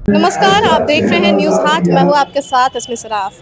नमस्कार, आप देख रहे हैं न्यूज़ हाट। मैं हूँ आपके साथ इसमें सराफ।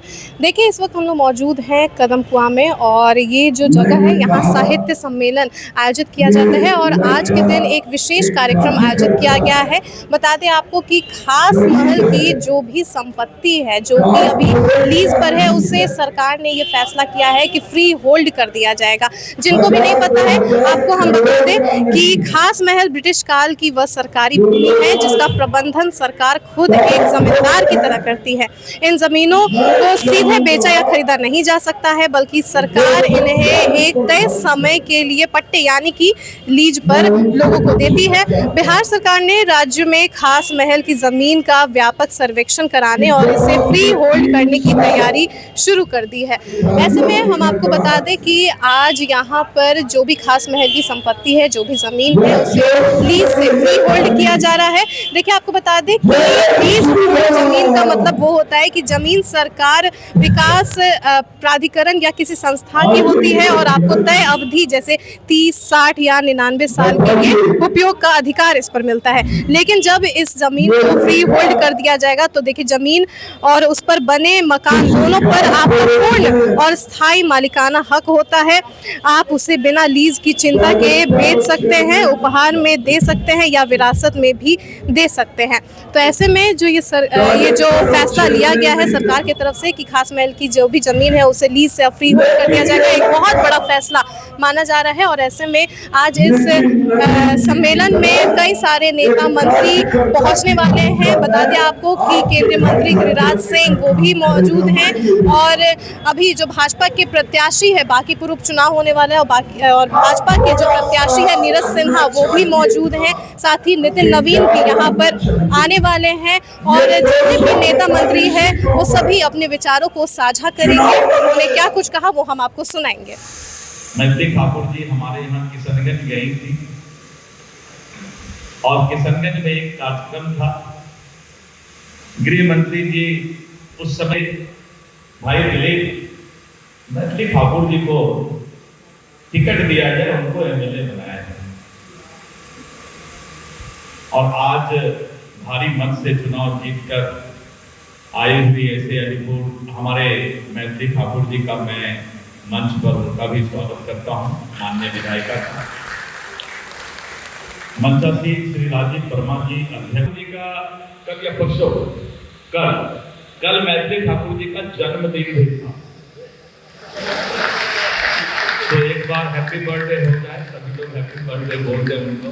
देखिए, इस वक्त हम लोग मौजूद हैं कदम कुआं में और ये जो जगह है यहाँ साहित्य सम्मेलन आयोजित किया जाता है और आज के दिन एक विशेष कार्यक्रम आयोजित किया गया है। बता दें आपको कि खास महल की जो भी संपत्ति है, जो कि अभी लीज पर है, उसे सरकार ने ये फैसला किया है कि फ्री होल्ड कर दिया जाएगा। जिनको भी नहीं पता है, आपको हम बता दें कि खास महल ब्रिटिश काल की वह सरकारी भूमि है जिसका प्रबंधन सरकार खुद एक जमींदार की तरह करती है। इन जमीनों को सीधे बेचा या खरीदा नहीं जा सकता है, बल्कि सरकार इन्हें एक तय समय के लिए पट्टे यानी कि लीज पर लोगों को देती है। बिहार सरकार ने राज्य में खास महल की जमीन का व्यापक सर्वेक्षण कराने और इसे फ्री होल्ड करने की तैयारी शुरू कर दी है। ऐसे में हम आपको बता दें कि आज यहाँ पर जो भी खास महल की संपत्ति है, जो भी जमीन है, उसे लीज से फ्री होल्ड किया जा रहा है। देखिए, आपको बता दें कि लीज जमीन का मतलब वो होता है कि जमीन सरकार विकास प्राधिकरण या किसी संस्था की होती है और आपको तय अवधि जैसे 30, 60 या 99 साल के लिए उपयोग का अधिकार इस पर मिलता है। लेकिन जब इस जमीन को फ्री होल्ड कर दिया जाएगा तो देखिए, जमीन और उस पर बने मकान दोनों पर आपका पूर्ण और स्थायी मालिकाना हक होता है। आप उसे बिना लीज की चिंता के बेच सकते हैं, उपहार में दे सकते हैं या विरासत में भी दे सकते हैं। तो ऐसे में जो ये जो फैसला लिया गया है सरकार की तरफ से कि खास महल की जो भी जमीन है उसे लीज से फ्री होल्ड कर दिया जाएगा, एक बहुत बड़ा फैसला माना जा रहा है। और ऐसे में आज इस सम्मेलन में कई सारे नेता मंत्री पहुंचने वाले हैं। बता दें आपको कि केंद्रीय मंत्री गिरिराज सिंह वो भी मौजूद हैं और अभी जो भाजपा के प्रत्याशी है, बांकीपुर उपचुनाव होने वाला है और भाजपा के जो प्रत्याशी है नीरज सिन्हा वो भी मौजूद हैं। साथ ही नितिन नवीन भी यहाँ पर आने वाले हैं और जितने भी नेता मंत्री हैं वो सभी अपने विचारों को साझा करेंगे। उन्होंने क्या कुछ कहा वो हम आपको सुनाएंगे। मैथिली ठाकुर जी हमारे यहाँ किशनगंज गई थी और किशनगंज में एक कार्यक्रम था। गृह मंत्री जी उस समय भाई दिलीप मैथिली ठाकुर जी को टिकट दिया जाए, उनको एमएलए बनाया है और आज भारी मत से चुनाव जीतकर आई हुई ऐसे अलीपुर हमारे मैथिली ठाकुर जी का मैं मंच पर उनका भी स्वागत करता हूं। माननीय विधायिका मंचासी श्री राजीव वर्मा जी अध्यक्ष जी का कल या परसों कल मैथिली ठाकुर जी का जन्मदिन भी था, तो एक बार हैप्पी बर्थडे हो जाए, सभी लोग हैप्पी बर्थडे बोलते हैं उनको।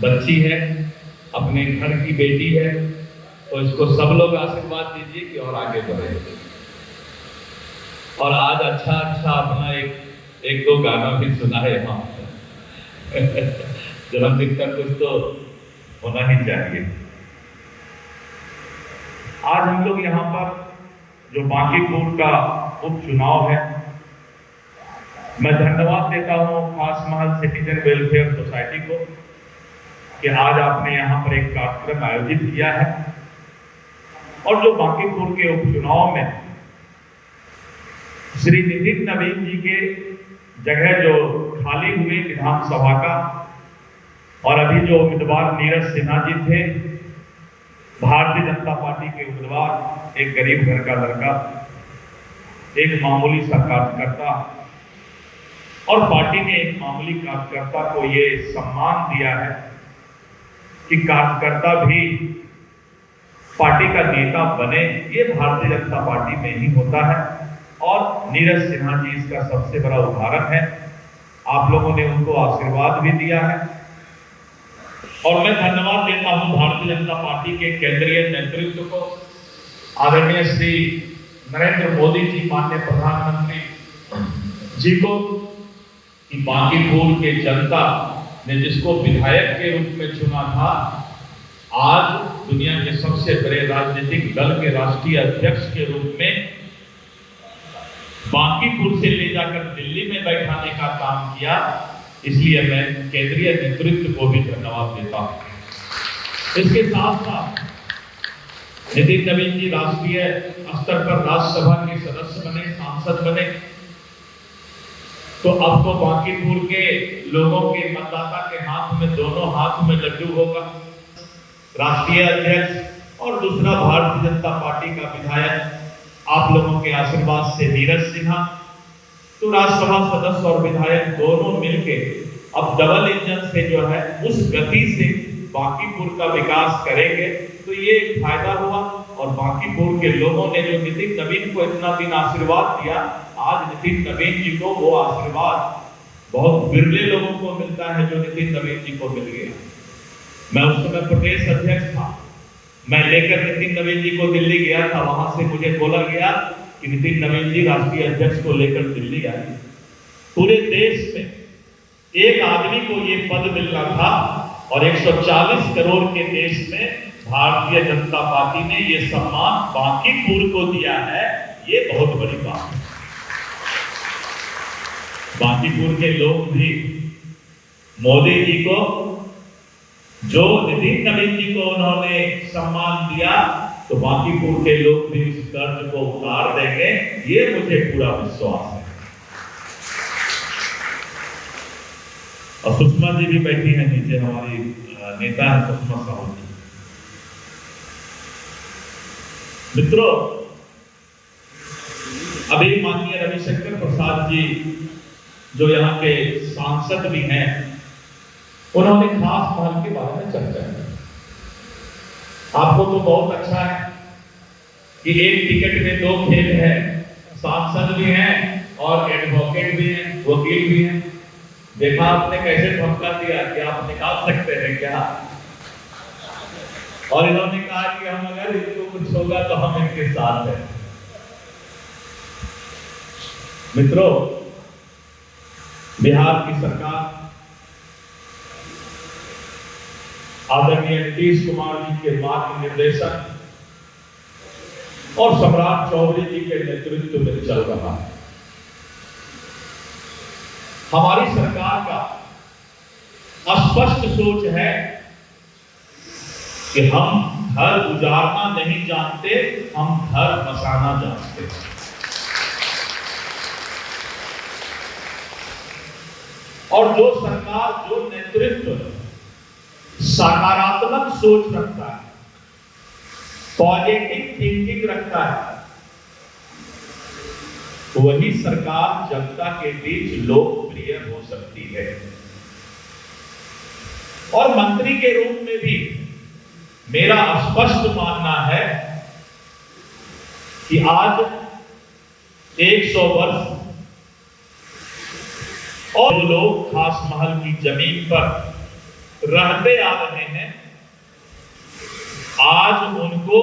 बच्ची है, अपने घर की बेटी है, तो इसको सब लोग आशीर्वाद दीजिए कि और आगे बढ़े और आज अच्छा अपना एक दो गाना भी सुना है यहाँ। जन्मदिन का कुछ तो होना ही चाहिए। आज हम लोग यहाँ पर जो बांकीपुर का उपचुनाव है, मैं धन्यवाद देता हूँ खास महल सिटीजन वेलफेयर सोसाइटी को कि आज आपने यहाँ पर एक कार्यक्रम आयोजित किया है और जो बांकीपुर के उपचुनाव में श्री नितिन नवीन जी के जगह जो खाली हुई विधानसभा का और अभी जो उम्मीदवार नीरज सिन्हा जी थे, भारतीय जनता पार्टी के उम्मीदवार, एक गरीब घर का लड़का, एक मामूली सा कार्यकर्ता, और पार्टी ने एक मामूली कार्यकर्ता को ये सम्मान दिया है कि कार्यकर्ता भी पार्टी का नेता बने। ये भारतीय जनता पार्टी में ही होता है और नीरज सिन्हा जी इसका सबसे बड़ा उदाहरण है। आप लोगों ने उनको आशीर्वाद भी दिया है और मैं धन्यवाद देता हूं भारतीय जनता पार्टी के केंद्रीय नेतृत्व को, आदरणीय श्री नरेंद्र मोदी जी, माननीय प्रधानमंत्री जी को, कि बांकीपुर के जनता ने जिसको विधायक के रूप में चुना था, आज दुनिया के सबसे बड़े राजनीतिक दल के राष्ट्रीय अध्यक्ष के रूप में बांकीपुर से ले जाकर दिल्ली में बैठाने का काम किया। इसलिए मैं केंद्रीय नेतृत्व को भी धन्यवाद देता हूं। इसके साथ साथ नितिन नवीन जी राष्ट्रीय स्तर पर राज्यसभा के सदस्य बने, सांसद बने, तो अब तो बांकीपुर के लोगों के मतदाता के हाथ में, दोनों हाथ में लड्डू होगा। राष्ट्रीय अध्यक्ष और दूसरा भारतीय जनता पार्टी का विधायक आप लोगों के आशीर्वाद से नीरज सिन्हा। तो राज्यसभा सदस्य और विधायक दोनों मिलके अब डबल इंजन से जो है उस गति से बांकीपुर का विकास करेंगे। तो ये एक फायदा हुआ और बांकीपुर के लोगों ने जो नितिन नवीन को इतना दिन आशीर्वाद दिया, आज नितिन नवीन जी को वो आशीर्वाद बहुत बिरले लोगों को मिलता है जो नितिन नवीन जी को मिल गया। मैं उस समय प्रदेश अध्यक्ष था, मैं लेकर नितिन नवीन जी को दिल्ली गया था। वहां से मुझे बोला गया कि नितिन नवीन जी राष्ट्रीय अध्यक्ष को लेकर दिल्ली आए। पूरे देश में एक आदमी को ये पद मिलना था और 140 करोड़ के देश में भारतीय जनता पार्टी ने ये सम्मान बांकीपुर को दिया है। ये बहुत बड़ी बात है। बांकीपुर के लोग भी मोदी जी को, जो नितिन नवीन जी को उन्होंने सम्मान दिया, तो बांकीपुर के लोग भी इस कर्ज को उतार देंगे, ये मुझे पूरा विश्वास है। और सुषमा जी भी बैठी हैं नीचे, हमारी नेता है सुषमा साहू जी। मित्रों, अभी माननीय रविशंकर प्रसाद जी जो यहाँ के सांसद भी हैं, उन्होंने खास महल के बारे में चर्चा की। आपको तो बहुत अच्छा है कि एक टिकट में दो खेल है, सांसद भी हैं और एडवोकेट भी हैं, वकील भी हैं। देखा आपने कैसे धमका दिया कि आप निकाल सकते हैं क्या? और इन्होंने कहा कि हम अगर इनको कुछ होगा तो हम इनके साथ हैं। मित्रों, बिहार की सरकार आदरणीय नीतीश कुमार जी के मार्ग निर्देशन और सम्राट चौधरी जी के नेतृत्व में चल रहा है। हमारी सरकार का स्पष्ट सोच है कि हम घर उजाड़ना नहीं जानते, हम घर बसाना जानते हैं। और जो सरकार, जो नेतृत्व सकारात्मक सोच रखता है, पॉजिटिव थिंकिंग रखता है, वही सरकार जनता के बीच लोकप्रिय हो सकती है। और मंत्री के रूप में भी मेरा स्पष्ट मानना है कि आज 100 वर्ष और लोग खास महल की जमीन पर रहते आ रहे हैं, आज उनको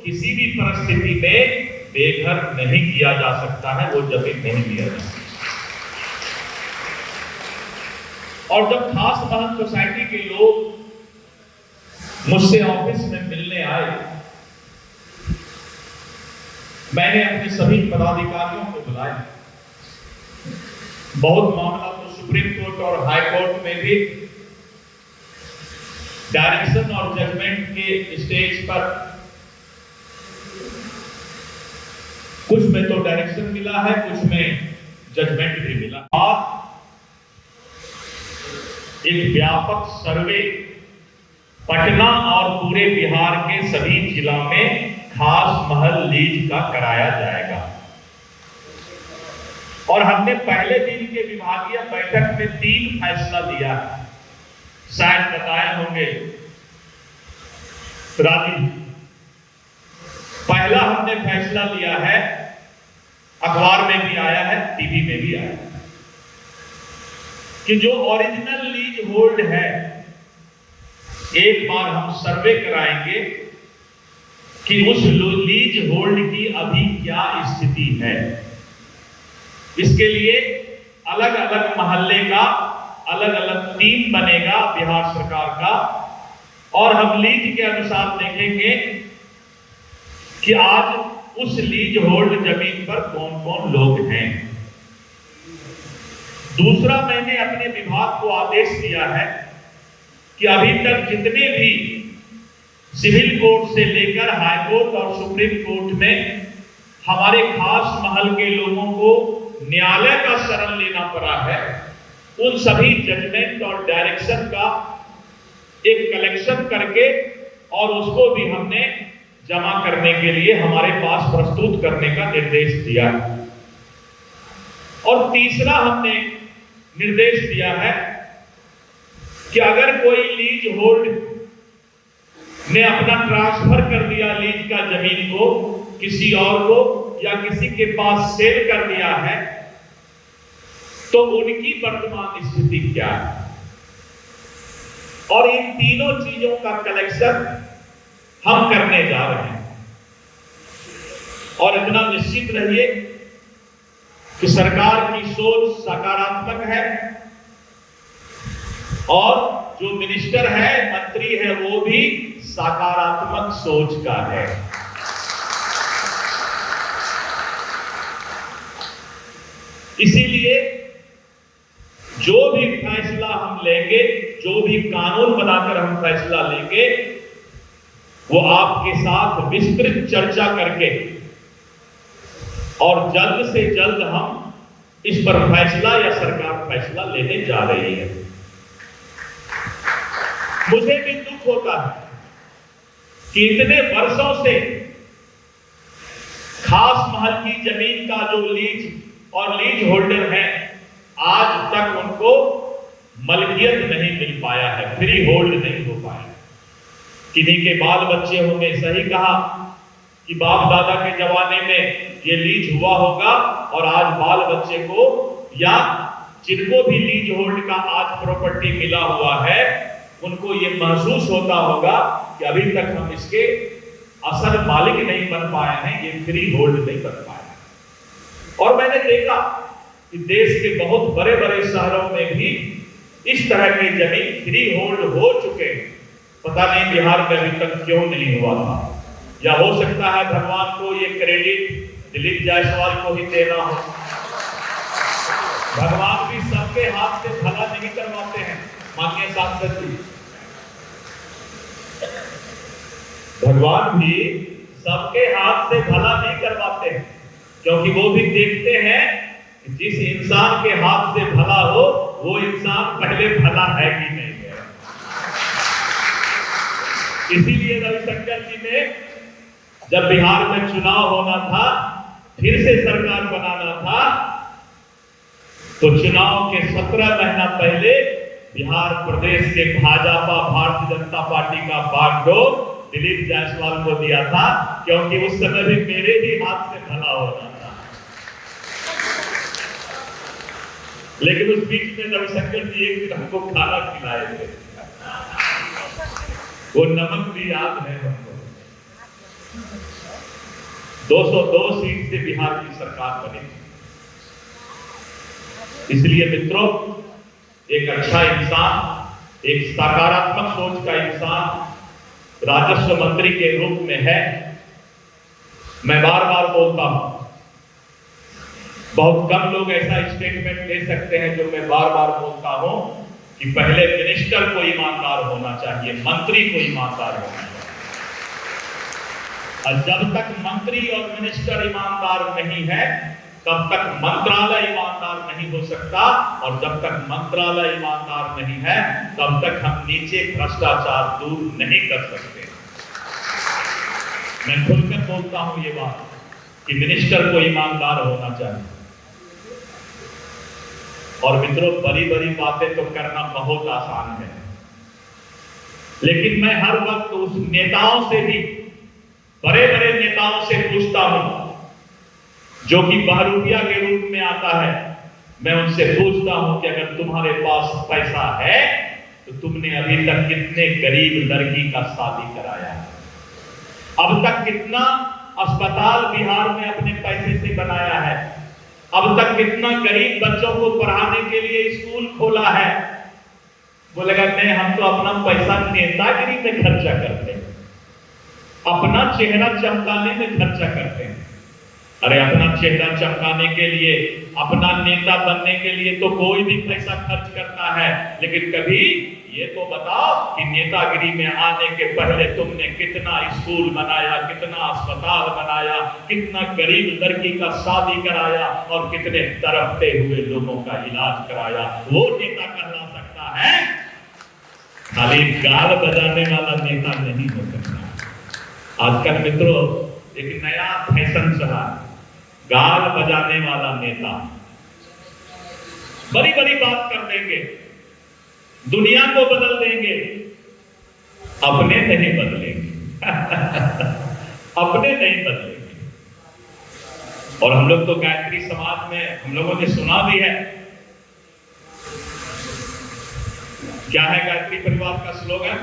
किसी भी परिस्थिति में बेघर नहीं किया जा सकता है, वो जमीन नहीं दिया जा सकता। और जब खास महल सोसाइटी के लोग मुझसे ऑफिस में मिलने आए, मैंने अपने सभी पदाधिकारियों को बुलाया। बहुत मामला तो सुप्रीम कोर्ट और हाई कोर्ट में भी डायरेक्शन और जजमेंट के स्टेज पर, कुछ में तो डायरेक्शन मिला है, कुछ में जजमेंट भी मिला। और एक व्यापक सर्वे पटना और पूरे बिहार के सभी जिला में खास महल लीज का कराया जाएगा। और हमने पहले दिन के विभागीय बैठक में 3 फैसला लिया है, शायद बताए होंगे राजीव। पहला हमने फैसला लिया है, अखबार में भी आया है, टीवी में भी आया है, कि जो ओरिजिनल लीज होल्ड है, एक बार हम सर्वे कराएंगे कि उस लीज होल्ड की अभी क्या स्थिति है। इसके लिए अलग अलग मोहल्ले का अलग अलग टीम बनेगा बिहार सरकार का, और हम लीज के अनुसार देखेंगे कि आज उस लीज होल्ड जमीन पर कौन कौन लोग हैं। दूसरा, मैंने अपने विभाग को आदेश दिया है कि अभी तक जितने भी सिविल कोर्ट से लेकर हाई कोर्ट और सुप्रीम कोर्ट में हमारे खास महल के लोगों को न्यायालय का शरण लेना पड़ा है, उन सभी जजमेंट और डायरेक्शन का एक कलेक्शन करके और उसको भी हमने जमा करने के लिए हमारे पास प्रस्तुत करने का निर्देश दिया है। और तीसरा हमने निर्देश दिया है कि अगर कोई लीज होल्ड ने अपना ट्रांसफर कर दिया लीज का जमीन को किसी और को या किसी के पास सेल कर दिया है तो उनकी वर्तमान स्थिति क्या है, और इन तीनों चीजों का कलेक्शन हम करने जा रहे हैं। और इतना निश्चित रहिए कि सरकार की सोच सकारात्मक है और जो मिनिस्टर है, मंत्री है, वो भी सकारात्मक सोच का है। इसीलिए जो भी फैसला हम लेंगे, जो भी कानून बनाकर हम फैसला लेंगे, वो आपके साथ विस्तृत चर्चा करके और जल्द से जल्द हम इस पर फैसला या सरकार फैसला लेने जा रही है। मुझे भी दुख होता है कि इतने वर्षों से खास महल की जमीन का जो लीज और लीज होल्डर है, आज तक उनको मलकियत नहीं मिल पाया है, फ्री होल्ड नहीं हो पाया। किन्हीं के बाल बच्चे होंगे सही कहा कि बाप दादा के जमाने में ये लीज हुआ होगा और आज बाल बच्चे को या जिनको भी लीज होल्ड का आज प्रॉपर्टी मिला हुआ है, उनको ये महसूस होता होगा कि अभी तक हम इसके असल मालिक नहीं बन पाए हैं, ये फ्री होल्ड नहीं बन पाए। और मैंने देखा कि देश के बहुत बड़े बड़े शहरों में भी इस तरह की जमीन फ्री होल्ड हो चुके हैं। पता नहीं बिहार में अभी तक क्यों नहीं हुआ था, या हो सकता है भगवान को ये क्रेडिट दिलीप जायसवाल को ही देना हो। भगवान भी सबके हाथ से भला नहीं करवाते हैं माननीय सांसद जी, भगवान भी सबके हाथ से भला नहीं करवाते हैं, क्योंकि वो भी देखते हैं कि जिस इंसान के हाथ से भला हो वो इंसान पहले भला है कि नहीं है। इसीलिए रविशंकर जी ने जब बिहार में चुनाव होना था, फिर से सरकार बनाना था, तो चुनाव के 17 महीना पहले बिहार प्रदेश के भाजपा भारतीय जनता पार्टी का बागडोर दिलीप जायसवाल को दिया था, क्योंकि उस समय भी मेरे ही हाथ से भला होना था। लेकिन उस बीच में रविशंकर जी एक दिन हमको खाना खिलाए थे, वो नमक भी याद है हमको। 202 सीट से बिहार की सरकार बनी थी। इसलिए मित्रों, एक अच्छा इंसान, एक सकारात्मक सोच का इंसान राजस्व मंत्री के रूप में है। मैं बार बार बोलता हूं, बहुत कम लोग ऐसा स्टेटमेंट ले सकते हैं जो मैं बार बार बोलता हूं कि पहले मिनिस्टर को ईमानदार होना चाहिए, मंत्री को ईमानदार होना चाहिए। और जब तक मंत्री और मिनिस्टर ईमानदार नहीं है, तब तक मंत्रालय ईमानदार नहीं हो सकता, और जब तक मंत्रालय ईमानदार नहीं है, तब तक हम नीचे भ्रष्टाचार दूर नहीं कर सकते। मैं खुलकर बोलता हूं ये बात कि मिनिस्टर को ईमानदार होना चाहिए। और मित्रों, बड़ी बड़ी बातें तो करना बहुत आसान है, लेकिन मैं हर वक्त उस नेताओं से भी, बड़े बड़े नेताओं से पूछता हूं जो कि बहरूपिया के रूप में आता है। मैं उनसे पूछता हूं कि अगर तुम्हारे पास पैसा है तो तुमने अभी तक कितने गरीब लड़की का शादी कराया है? अब तक कितना अस्पताल बिहार में अपने पैसे से बनाया है? अब तक कितना गरीब बच्चों को पढ़ाने के लिए स्कूल खोला है? बोलेगा नहीं, हम तो अपना पैसा नेतागिरी में खर्चा करते हैं, अपना चेहरा चमकाने में खर्चा करते हैं। अरे अपना चेहरा चमकाने के लिए, अपना नेता बनने के लिए तो कोई भी पैसा खर्च करता है, लेकिन कभी ये तो बताओ कि नेतागिरी में आने के पहले तुमने कितना स्कूल बनाया, कितना अस्पताल बनाया, कितना गरीब लड़की का शादी कराया और कितने तड़पते हुए लोगों का इलाज कराया। वो नेता कहला सकता है, खाली गाल बजाने वाला नेता नहीं हो सकता। आजकल मित्रों एक नया फैशन चला है, गाल बजाने वाला नेता। बड़ी बड़ी बात कर देंगे, दुनिया को बदल देंगे, अपने नहीं बदलेंगे। अपने नहीं बदलेंगे। और हम लोग तो गायत्री समाज में हम लोगों ने सुना भी है। क्या है गायत्री परिवार का स्लोगन?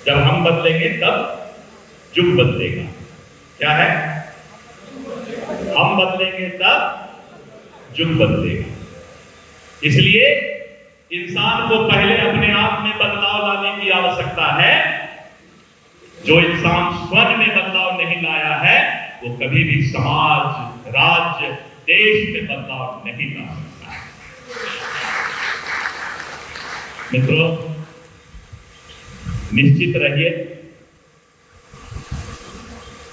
जब हम बदलेंगे तब युग बदलेगा। क्या है? हम बदलेंगे तब युग बदलेगा। इसलिए इंसान को पहले अपने आप में बदलाव लाने की आवश्यकता है। जो इंसान स्वयं में बदलाव नहीं लाया है वो कभी भी समाज, राज्य, देश में बदलाव नहीं ला सकता है। मित्रों, निश्चित रहिए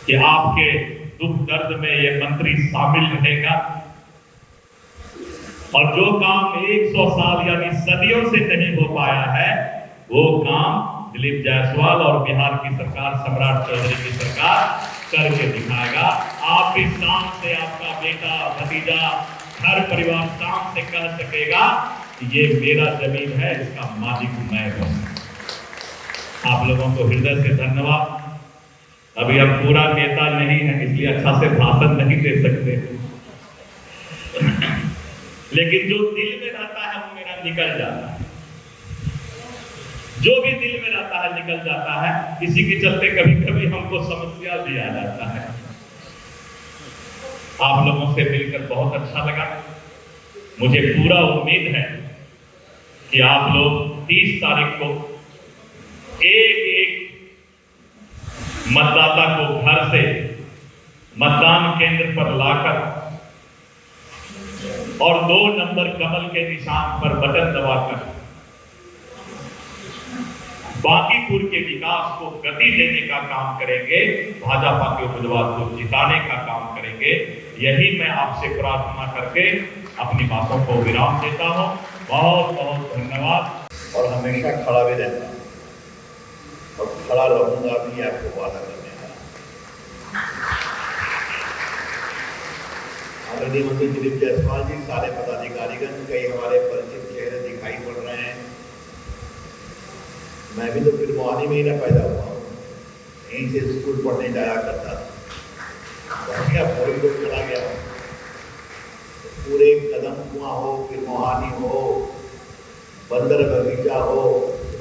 कि आपके दुख दर्द में यह मंत्री शामिल रहेगा और जो काम 100 साल यानी सदियों से नहीं हो पाया है वो काम दिलीप जायसवाल और बिहार की सरकार, सम्राट चौधरी की सरकार करके दिखाएगा। आप इस शान से, आपका बेटा, भतीजा, हर परिवार शान से कह सकेगा कि ये मेरा जमीन है, इसका मालिक मैं हूं। आप लोगों को हृदय से धन्यवाद। अभी अब पूरा नेता नहीं है इसलिए अच्छा से भाषण नहीं दे सकते, लेकिन जो दिल में रहता है वो मेरा निकल जाता है। जो भी दिल में रहता है निकल जाता है। इसी के चलते कभी कभी हमको समस्या भी आ जाता है। आप लोगों से मिलकर बहुत अच्छा लगा। मुझे पूरा उम्मीद है कि आप लोग 30 तारीख को एक एक मतदाता को घर से मतदान केंद्र पर लाकर और 2 नंबर कमल के निशान पर बटन दबाकर बांकीपुर के विकास को गति देने का काम करेंगे, भाजपा के उम्मीदवार को जिताने का काम करेंगे। यही मैं आपसे प्रार्थना करके अपनी बातों को विराम देता हूं। बहुत बहुत धन्यवाद। और हमेशा खड़ा भी रहता हूं और खड़ा रहूंगा भी, आपको वादा करने का। आदरणीय मंत्री दिलीप जायसवाल जी, सारे पदाधिकारीगण, कई हमारे परिचित चेहरे दिखाई पड़ रहे हैं। मैं भी तो फिर मोहाली में ही ना पैदा हुआ हूँ, यहीं से स्कूल पढ़ने जाया करता था। क्या पूरी को चला गया हूँ, पूरे कदम कुआं हो, फिर मोहाली हो, बंदर बगीचा हो,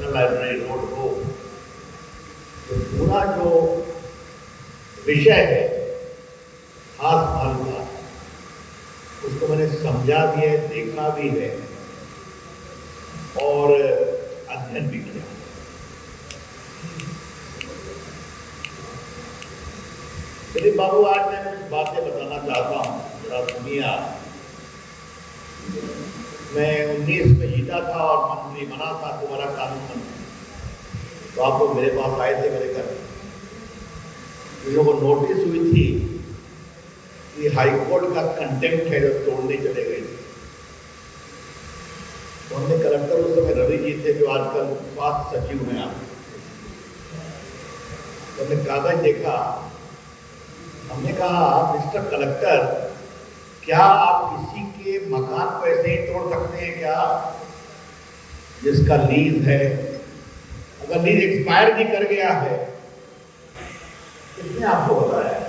लाइब्रेरी रोड हो, तो पूरा जो विषय है खास माल का, उसको मैंने समझा भी है, देखा भी है और अध्ययन भी किया। दिलीप बाबू, आज मैं कुछ बातें बताना चाहता हूँ, जरा सुनिए आप। मैं 19 में जीता था और मंत्री बना था, दोबारा कानून मंत्री। तो आप लोग मेरे पास आए थे मेरे घर। इन लोगों को नोटिस हुई थी कि हाईकोर्ट का कंटेम्प्ट है जो तोड़ने चले गए थे। तो हमने कलेक्टर उस समय रवि जी थे, जो आजकल स्वास्थ्य सचिव हैं। आप तो हमने कागज देखा, हमने कहा मिस्टर कलेक्टर, क्या आप किसी के मकान को ऐसे ही तोड़ सकते हैं क्या, जिसका लीज है? अगर लीज एक्सपायर भी कर गया है, किसने आपको बताया?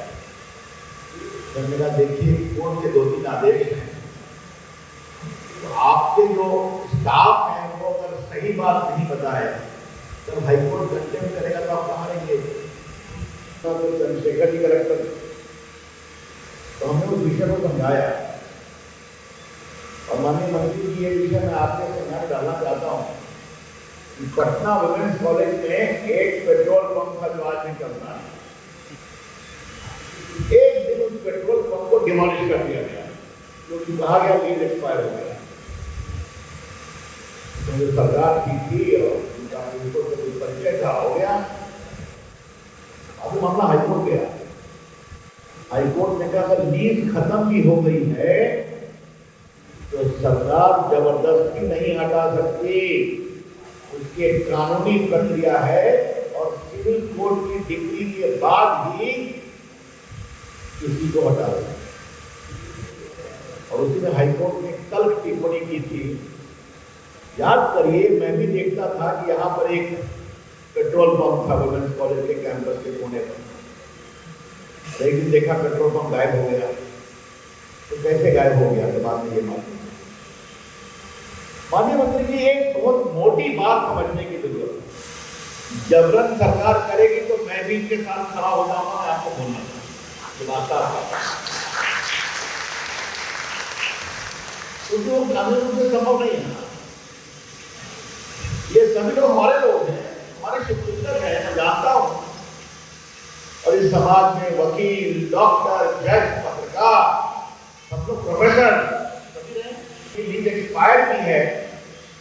तो मेरा देखिए कोर्ट के 2-3 आदेश हैं, तो आपके जो स्टाफ है वो अगर सही बात नहीं बताए तो हाईकोर्ट कंटेम्प्ट करेगा, तो आप कहाँ रहेंगे? तो चंद्रशेखर जी कलेक्टर, तो हमने उस विषय को समझाया। और माननीय मंत्री जी, ये विषय मैं आपके सामने डालना चाहता हूँ कि पटना वुमेन्स कॉलेज में एक पेट्रोल पंप का जो आज भी चल रहा है, एक दिन उस पेट्रोल पंप को डिमोलिश कर दिया गया, क्योंकि कहा गया लीज एक्सपायर हो गया। तो जो सरकार की थी और उनका उनको तो कुछ परिचय था, हो गया। अब मामला हाईकोर्ट गया। हाईकोर्ट ने कहा अगर लीज खत्म भी हो गई है तो सरकार जबरदस्ती नहीं हटा सकती, उसकी एक कानूनी प्रक्रिया है और सिविल कोर्ट की डिग्री के बाद भी किसी को हटा दिया। और उसी में हाईकोर्ट ने कल टिप्पणी की थी, याद करिए, मैं भी देखता था कि यहाँ पर एक पेट्रोल पंप था वुमेन्स कॉलेज के कैंपस के कोने पर। एक दिन देखा पेट्रोल पंप गायब हो गया। तो कैसे गायब हो गया तो बाद में ये मालूम। माननीय मंत्री जी, एक बहुत मोटी बात समझने की जरूरत है। जबरन सरकार करेगी तो मैं भी इनके साथ खड़ा हो जाऊंगा। मैं आपको बोलना चाहता क्योंकि वो कानून रूप से संभव नहीं है। ये सभी लोग हमारे लोग हैं, हमारे शिक्षक हैं, मैं जानता हूं। और इस समाज में वकील, डॉक्टर, जज, पत्रकार, सब लोग प्रोफेसर सभी हैं। लीज एक्सपायर भी है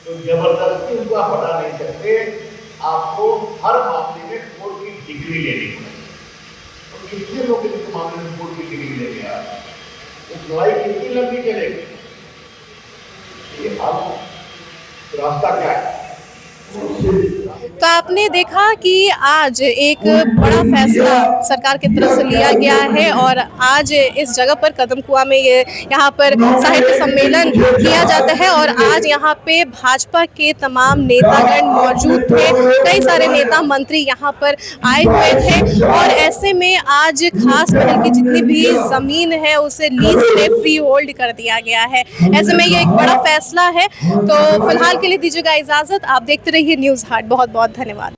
तो जबरदस्ती उनको आप हटा नहीं सकते। आपको हर मामले में कोर्ट की डिग्री लेनी पड़ेगी। और कितने लोग इस मामले में कोर्ट की डिग्री लेंगे? आप इस लड़ाई कितनी लंबी चलेगी? ये रास्ता क्या है? तो आपने देखा कि आज एक बड़ा फैसला सरकार की तरफ से लिया गया है और आज इस जगह पर कदम कुआं में यहाँ पर साहित्य सम्मेलन किया जाता है। और आज यहाँ पे भाजपा के तमाम नेतागण मौजूद थे, कई सारे नेता मंत्री यहाँ पर आए हुए थे। और ऐसे में आज खास महल की जितनी भी ज़मीन है उसे लीज पे फ्री होल्ड कर दिया गया है। ऐसे में ये एक बड़ा फैसला है। तो फिलहाल के लिए दीजिएगा इजाज़त। आप देखते रहिए न्यूज़ हाट। बहुत बहुत धन्यवाद।